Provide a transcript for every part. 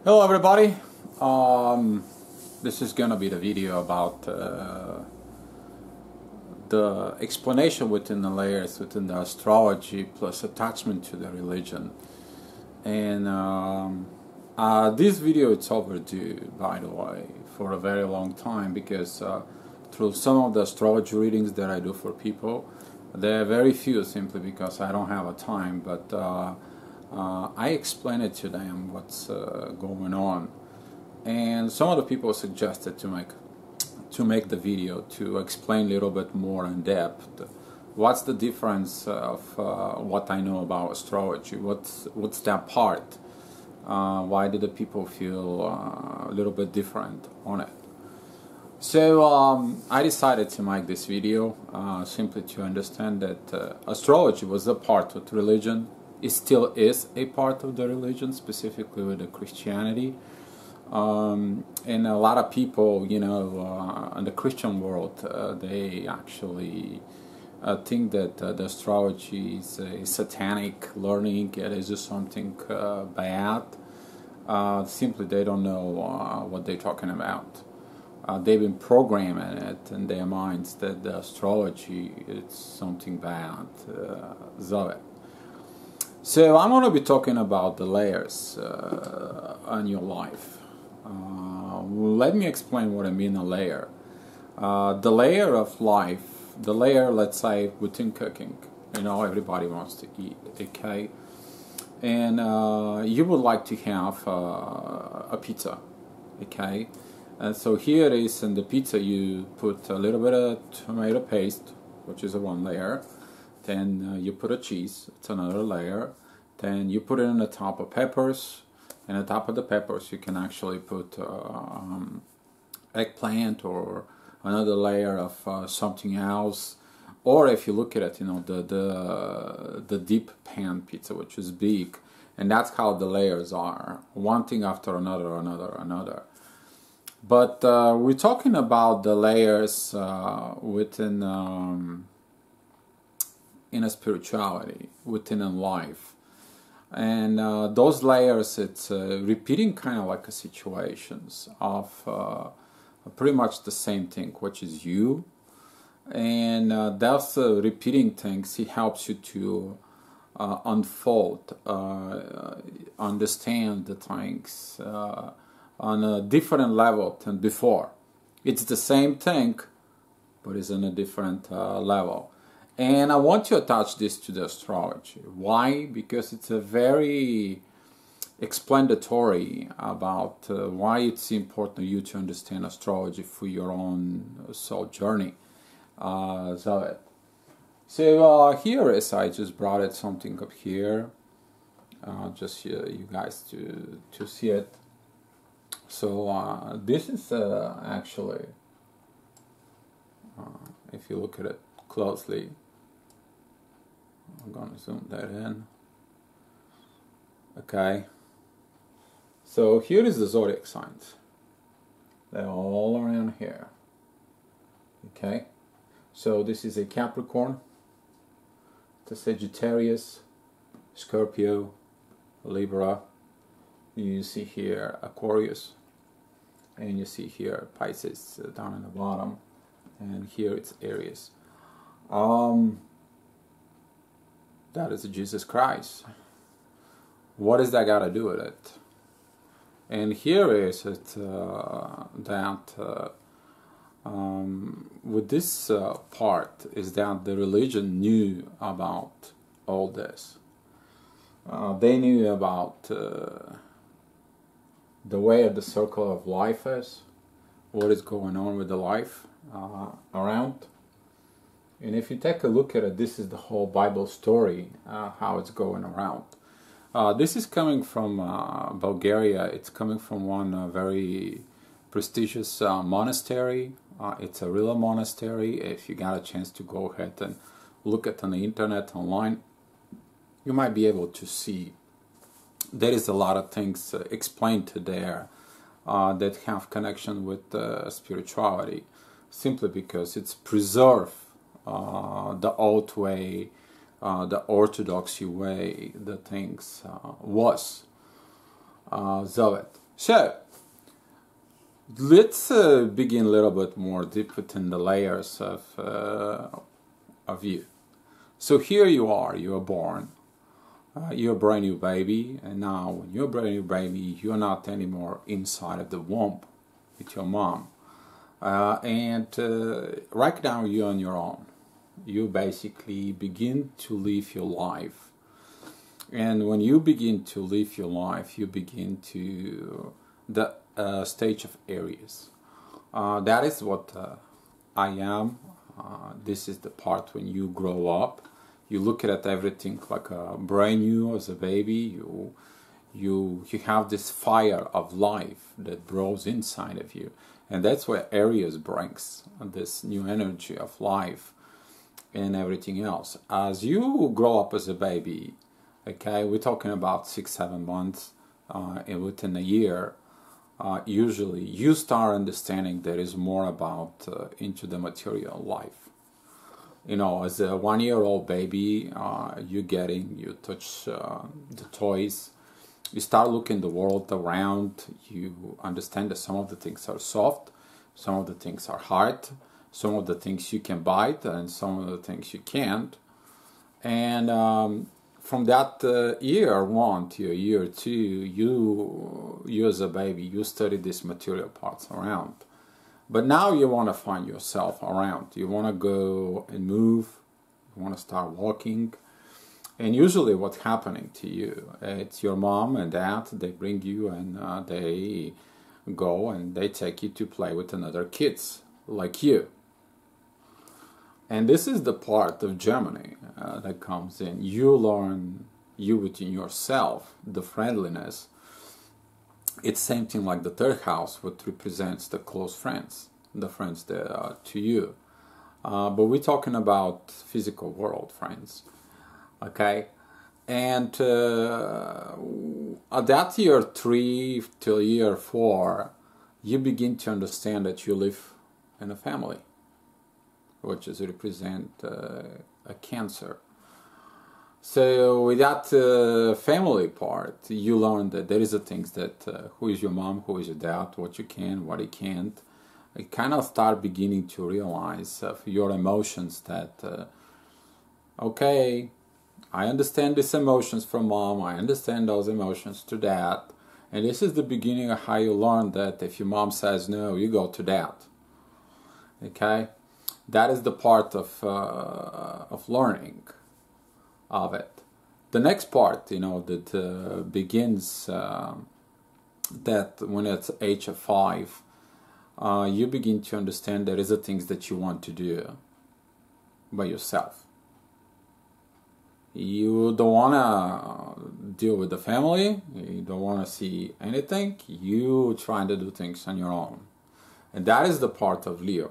Hello everybody, this is gonna be the video about the explanation within the layers within the astrology plus attachment to the religion. And this video it's overdue, by the way, for a very long time, because through some of the astrology readings that I do for people, there are very few simply because I don't have a time, but I explain it to them what's going on, and some of the people suggested to make the video to explain a little bit more in depth what's the difference of what I know about astrology, what's that part, why did the people feel a little bit different on it. So I decided to make this video simply to understand that astrology was a part of religion. It still is a part of the religion, specifically with the Christianity. And a lot of people, you know, in the Christian world, they actually think that the astrology is a satanic learning. It is just something bad. Simply, they don't know what they're talking about. They've been programming it in their minds that the astrology is something bad. So I'm going to be talking about the layers on your life. Let me explain what I mean a layer. The layer of life, the layer, let's say, within cooking. You know, everybody wants to eat, okay? And you would like to have a pizza, okay? And so here it is, in the pizza you put a little bit of tomato paste, which is a one layer. Then you put a cheese, it's another layer. Then you put it on the top of peppers, and on top of the peppers you can actually put eggplant or another layer of something else. Or if you look at it, you know, the deep pan pizza, which is big, and that's how the layers are, one thing after another. But we're talking about the layers within in a spirituality, within a life, and those layers, it's repeating kind of like a situations of pretty much the same thing, which is you, and that's repeating things. It helps you to unfold, understand the things on a different level than before. It's the same thing, but it's on a different level. And I want to attach this to the astrology. Why? Because it's a very explanatory about why it's important to you to understand astrology for your own soul journey. So here is, I just brought it something up here, just you guys to see it. So this is actually, if you look at it closely, I'm going to zoom that in. Okay. So here is the zodiac signs. They're all around here. Okay. So this is a Capricorn, the Sagittarius, Scorpio, Libra. You see here Aquarius, and you see here Pisces down in the bottom, and here it's Aries. That is Jesus Christ. What does that got to do with it? And here is it that with this part is that the religion knew about all this. They knew about the way the circle of life is, what is going on with the life around. And if you take a look at it, this is the whole Bible story, how it's going around. This is coming from Bulgaria. It's coming from one very prestigious monastery. It's a real monastery. If you got a chance to go ahead and look at on the internet, online, you might be able to see there is a lot of things explained there that have connection with spirituality, simply because it's preserved the old way, the orthodoxy way the things was. Zovet. So, let's begin a little bit more deep within the layers of you. So here you are born, you're a brand new baby, and now when you're a brand new baby, you're not anymore inside of the womb with your mom. Right now you're on your own. You basically begin to live your life. And when you begin to live your life, you begin to the stage of Aries. That is what I am. This is the part when you grow up. You look at everything like a brand new as a baby. You have this fire of life that grows inside of you. And that's where Aries brings this new energy of life and everything else. As you grow up as a baby, okay, we're talking about 6-7 months, and within a year, usually you start understanding there is more about into the material life. You know, as a 1-year-old baby, you touch the toys, you start looking the world around, you understand that some of the things are soft, some of the things are hard, some of the things you can bite, and some of the things you can't. And from that year 1 to year 2, you as a baby, you study these material parts around. But now you want to find yourself around. You want to go and move. You want to start walking. And usually what's happening to you, it's your mom and dad, they bring you and they go and they take you to play with another kids like you. And this is the part of Germany that comes in. You learn you within yourself, the friendliness. It's same thing like the third house, what represents the close friends, the friends that are to you. But we're talking about physical world friends, okay? And at that year 3 till year 4, you begin to understand that you live in a family, which is represent a Cancer. So with that family part, you learn that there is a things that who is your mom, who is your dad, what you can, what you can't. You kind of start beginning to realize of your emotions that, okay, I understand these emotions from mom, I understand those emotions to dad. And this is the beginning of how you learn that if your mom says no, you go to dad. Okay? That is the part of learning of it. The next part, you know, that begins that when it's age of 5, you begin to understand there is the things that you want to do by yourself. You don't want to deal with the family, you don't want to see anything, you trying to do things on your own. And that is the part of Leo,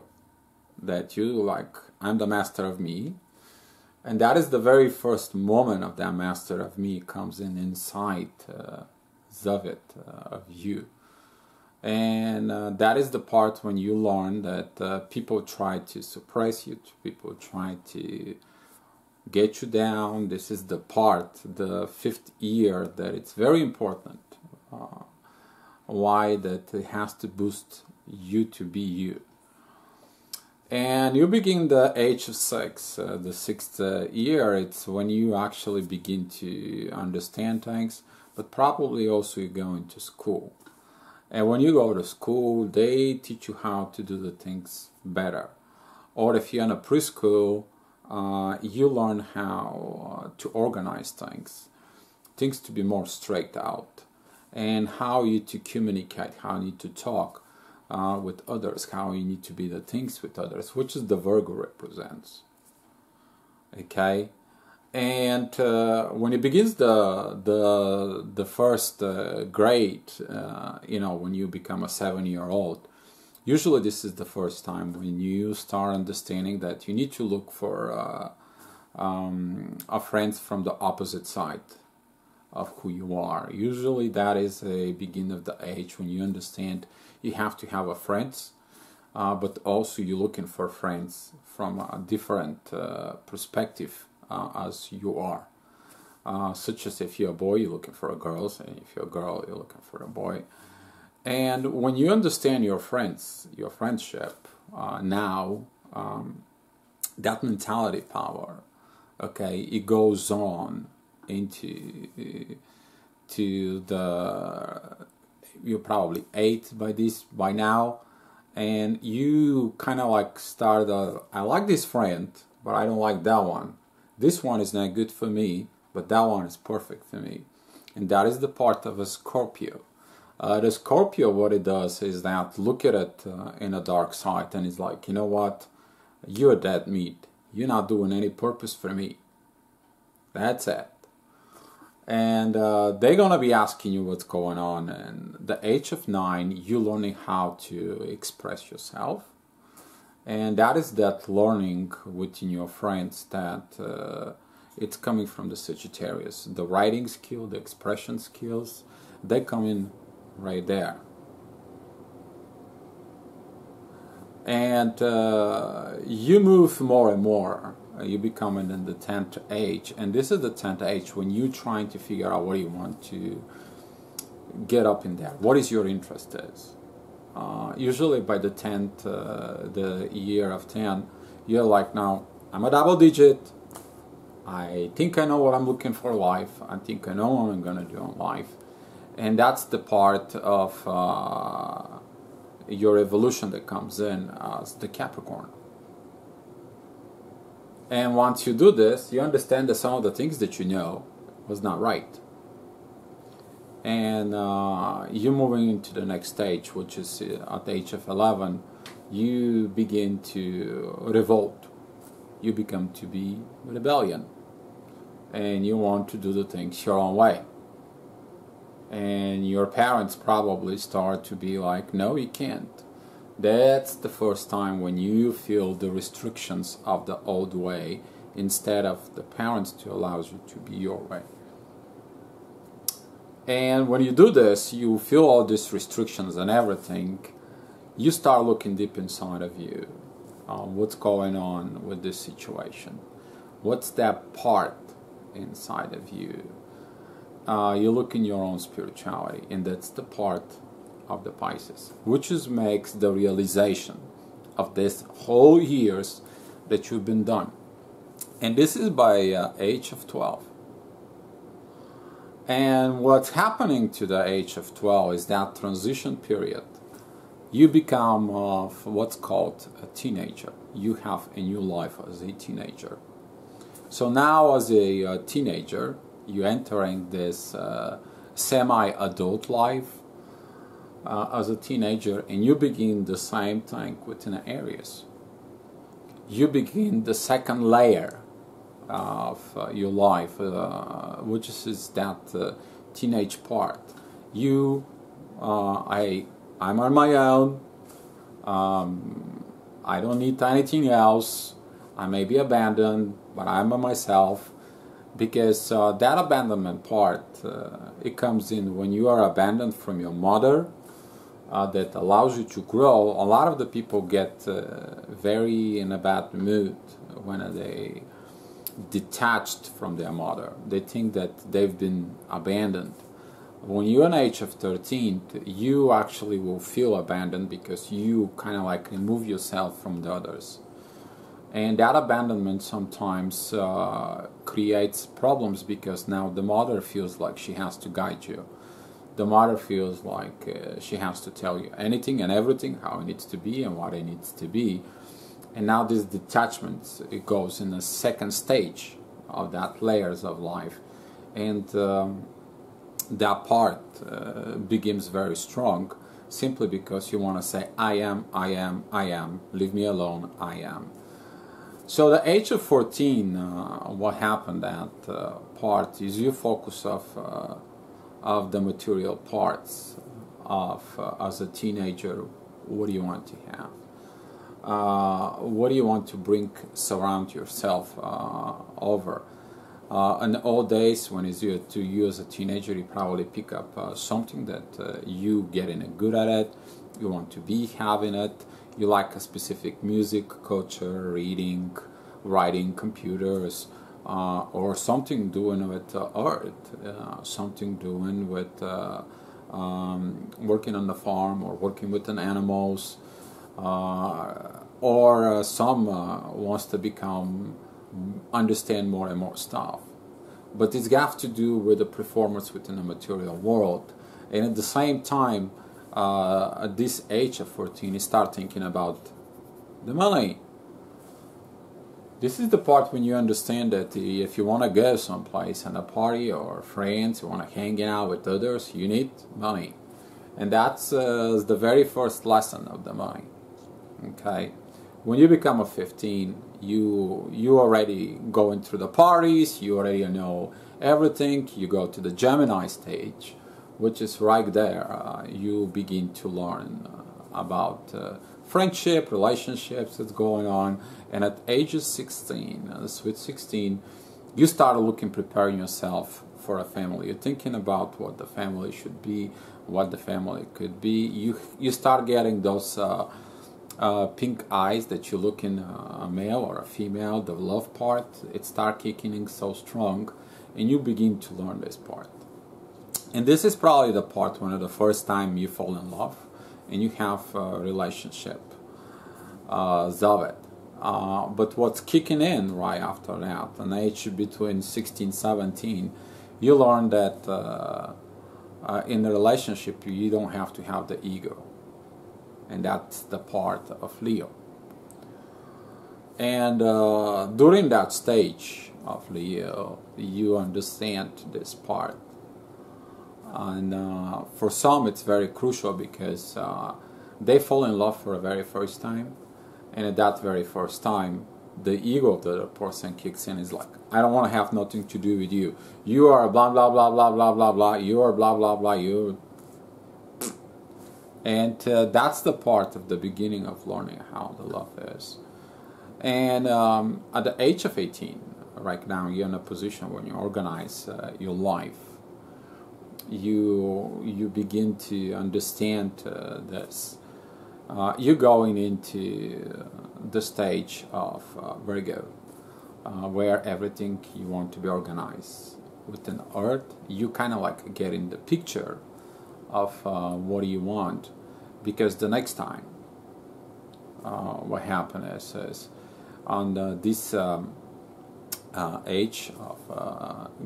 that you like, I'm the master of me. And that is the very first moment of that master of me comes in inside of you. And that is the part when you learn that people try to suppress you, people try to get you down. This is the part, the 5th year, that it's very important. Why that it has to boost you to be you. And you begin the age of 6, the 6th year, it's when you actually begin to understand things, but probably also you go into school. And when you go to school, they teach you how to do the things better. Or if you're in a preschool, you learn how to organize things to be more straight out, and how you to communicate, how you need to talk with others, how you need to be the things with others, which is the Virgo represents. Okay, and when it begins the first grade, you know, when you become a 7-year-old, usually this is the first time when you start understanding that you need to look for a friends from the opposite side of who you are. Usually that is a beginning of the age when you understand you have to have a friends, but also you're looking for friends from a different perspective as you are. Such as if you're a boy, you're looking for a girl, and if you're a girl, you're looking for a boy. And when you understand your friends, your friendship, now, that mentality power, okay, it goes on into to the, you're probably 8 by now, and you kind of like start, I like this friend, but I don't like that one. This one is not good for me, but that one is perfect for me. And that is the part of a Scorpio. The Scorpio, what it does is that look at it in a dark side, and it's like, you know what, you're dead meat. You're not doing any purpose for me. That's it. And they're gonna be asking you what's going on. And the age of 9, you learning how to express yourself, and that is that learning within your friends that it's coming from the Sagittarius. The writing skill, the expression skills, they come in right there. And you move more and more. You become in the 10th age, and this is the 10th age when you're trying to figure out what you want to get up in there. What is your interest is. Usually by the 10th, the year of 10, you're like, now I'm a double digit. I think I know what I'm looking for in life. I think I know what I'm gonna do in life, and that's the part of your evolution that comes in as the Capricorn. And once you do this, you understand that some of the things that you know was not right. And you're moving into the next stage, which is at the age of 11, you begin to revolt. You become to be rebellion. And you want to do the things your own way. And your parents probably start to be like, no, you can't. That's the first time when you feel the restrictions of the old way instead of the parents to allow you to be your way. And when you do this, you feel all these restrictions and everything, you start looking deep inside of you. What's going on with this situation? What's that part inside of you? You look in your own spirituality, and that's the part of the Pisces, which is makes the realization of this whole years that you've been done. And this is by age of 12. And what's happening to the age of 12 is that transition period. You become what's called a teenager. You have a new life as a teenager. So now as a teenager, you're entering this semi-adult life as a teenager, and you begin the same thing within Aries. You begin the second layer of your life, which is that teenage part. I'm on my own. I don't need anything else. I may be abandoned, but I'm by myself. Because that abandonment part, it comes in when you are abandoned from your mother, that allows you to grow. A lot of the people get very in a bad mood when they detached from their mother. They think that they've been abandoned. When you're an age of 13, you actually will feel abandoned because you kind of like remove yourself from the others. And that abandonment sometimes creates problems because now the mother feels like she has to guide you. The mother feels like she has to tell you anything and everything, how it needs to be and what it needs to be. And now this detachment, it goes in a second stage of that layers of life. And that part begins very strong simply because you want to say, I am, leave me alone, I am. So the age of 14, what happened that part is you focus of the material parts of as a teenager. What do you want to have? What do you want to surround yourself over? In the old days, when it's you as a teenager, you probably pick up something that you getting good at it. You want to be having it. You like a specific music, culture, reading, writing, computers, or something doing with art, something doing with working on the farm or working with the animals, or some wants to understand more and more stuff. But it's got to do with the performance within the material world. And at the same time, at this age of 14, you start thinking about the money. This is the part when you understand that if you want to go someplace and a party or friends, you want to hang out with others, you need money. And that's the very first lesson of the money. Okay, when you become a 15, you already going through the parties, you already know everything. You go to the Gemini stage, which is right there. You begin to learn about friendship, relationships that's going on, and at age of 16, sweet 16, you start preparing yourself for a family. You're thinking about what the family should be, what the family could be. You start getting those pink eyes that you look in a male or a female. The love part, it starts kicking in so strong, and you begin to learn this part. And this is probably the part when the first time you fall in love and you have a relationship of it. But what's kicking in right after that, an age between 16 and 17, you learn that in the relationship you don't have to have the ego. And that's the part of Leo. And during that stage of Leo, you understand this part. And for some it's very crucial because they fall in love for the very first time, and at that very first time the ego of the other person kicks in. Is like, I don't want to have nothing to do with you. You are blah blah blah blah blah blah blah. You are blah blah blah. You. And that's the part of the beginning of learning how the love is. And at the age of 18, right now you're in a position when you organize your life. You begin to understand this. You're going into the stage of Virgo, where everything you want to be organized within Earth. You kind of like get in the picture of what do you want, because the next time what happens is on this age of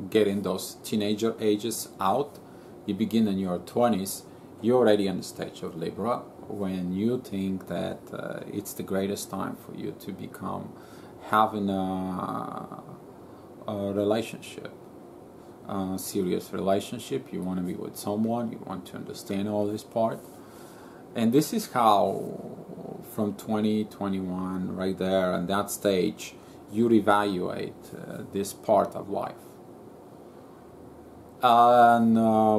getting those teenager ages out, you begin in your 20s, you're already in the stage of Libra, when you think that it's the greatest time for you to become having a relationship, a serious relationship. You want to be with someone, you want to understand all this part. And this is how from 20, 21, right there, and that stage, you reevaluate this part of life. And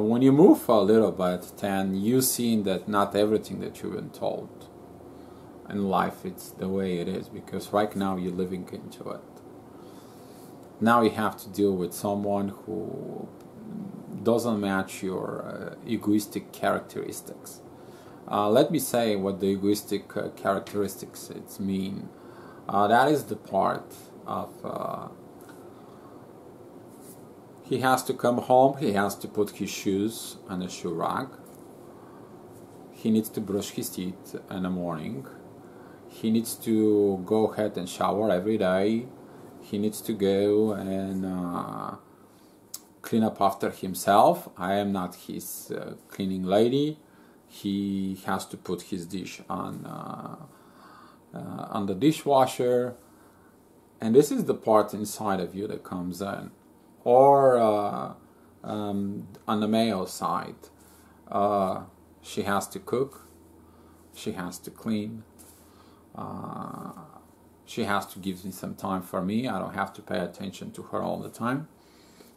when you move a little bit, then you see that not everything that you've been told in life it's the way it is, because right now you're living into it. Now you have to deal with someone who doesn't match your egoistic characteristics. Let me say what the egoistic characteristics it's mean. That is the part of he has to come home, he has to put his shoes on a shoe rack. He needs to brush his teeth in the morning. He needs to go ahead and shower every day. He needs to go and clean up after himself. I am not his cleaning lady. He has to put his dish on the dishwasher. And this is the part inside of you that comes in. Or on the male side, she has to cook, she has to clean, she has to give me some time for me. I don't have to pay attention to her all the time.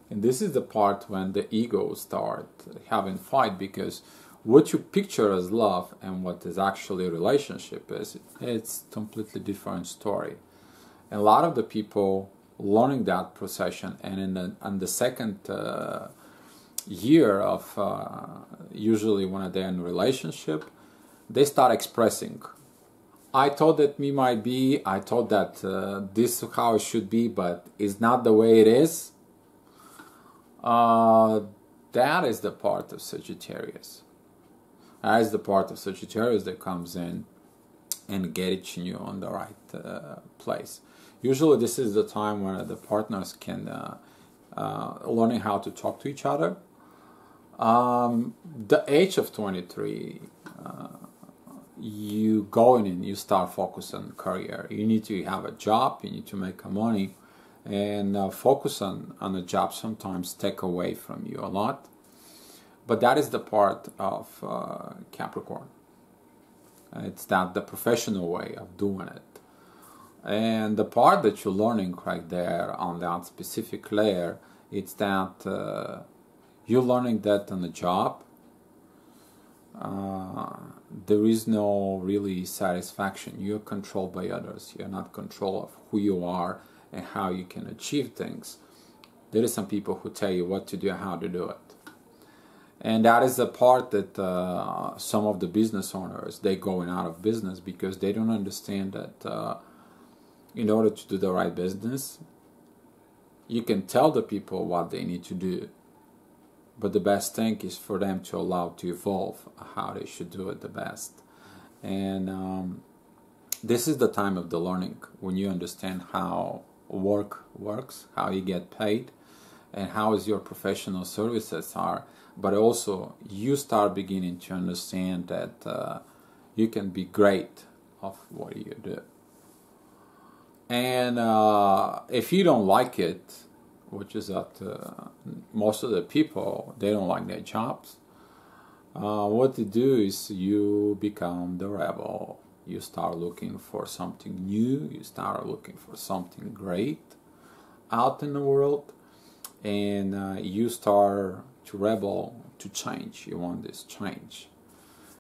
And this is the part when the egos start having fight, because what you picture as love and what is actually a relationship is, it's completely different story. And a lot of the people learning that procession, and in the second year of usually when they're in a relationship, they start expressing, I thought that me might be, I thought that this is how it should be, but it's not the way it is. That is the part of Sagittarius. as the part of Sagittarius that comes in and getting you on the right place. Usually this is the time when the partners can learning how to talk to each other. The age of 23, you go in and you start focusing on career. You need to have a job, you need to make money, and focus on a job sometimes take away from you a lot. But that is the part of Capricorn. It's not the professional way of doing it. And the part that you're learning right there on that specific layer, it's that you're learning that on the job. There is no really satisfaction. You're controlled by others. You're not control of who you are and how you can achieve things. There are some people who tell you what to do and how to do it. And that is the part that some of the business owners, they're going out of business because they don't understand that in order to do the right business, you can tell the people what they need to do. But the best thing is for them to allow to evolve how they should do it the best. And this is the time of the learning, when you understand how work works, how you get paid, and how is your professional services are. But also you start beginning to understand that you can be great of what you do. And if you don't like it, which is that most of the people, they don't like their jobs, what they do is you become the rebel. You start looking for something new, you start looking for something great out in the world, and you start to rebel to change. You want this change.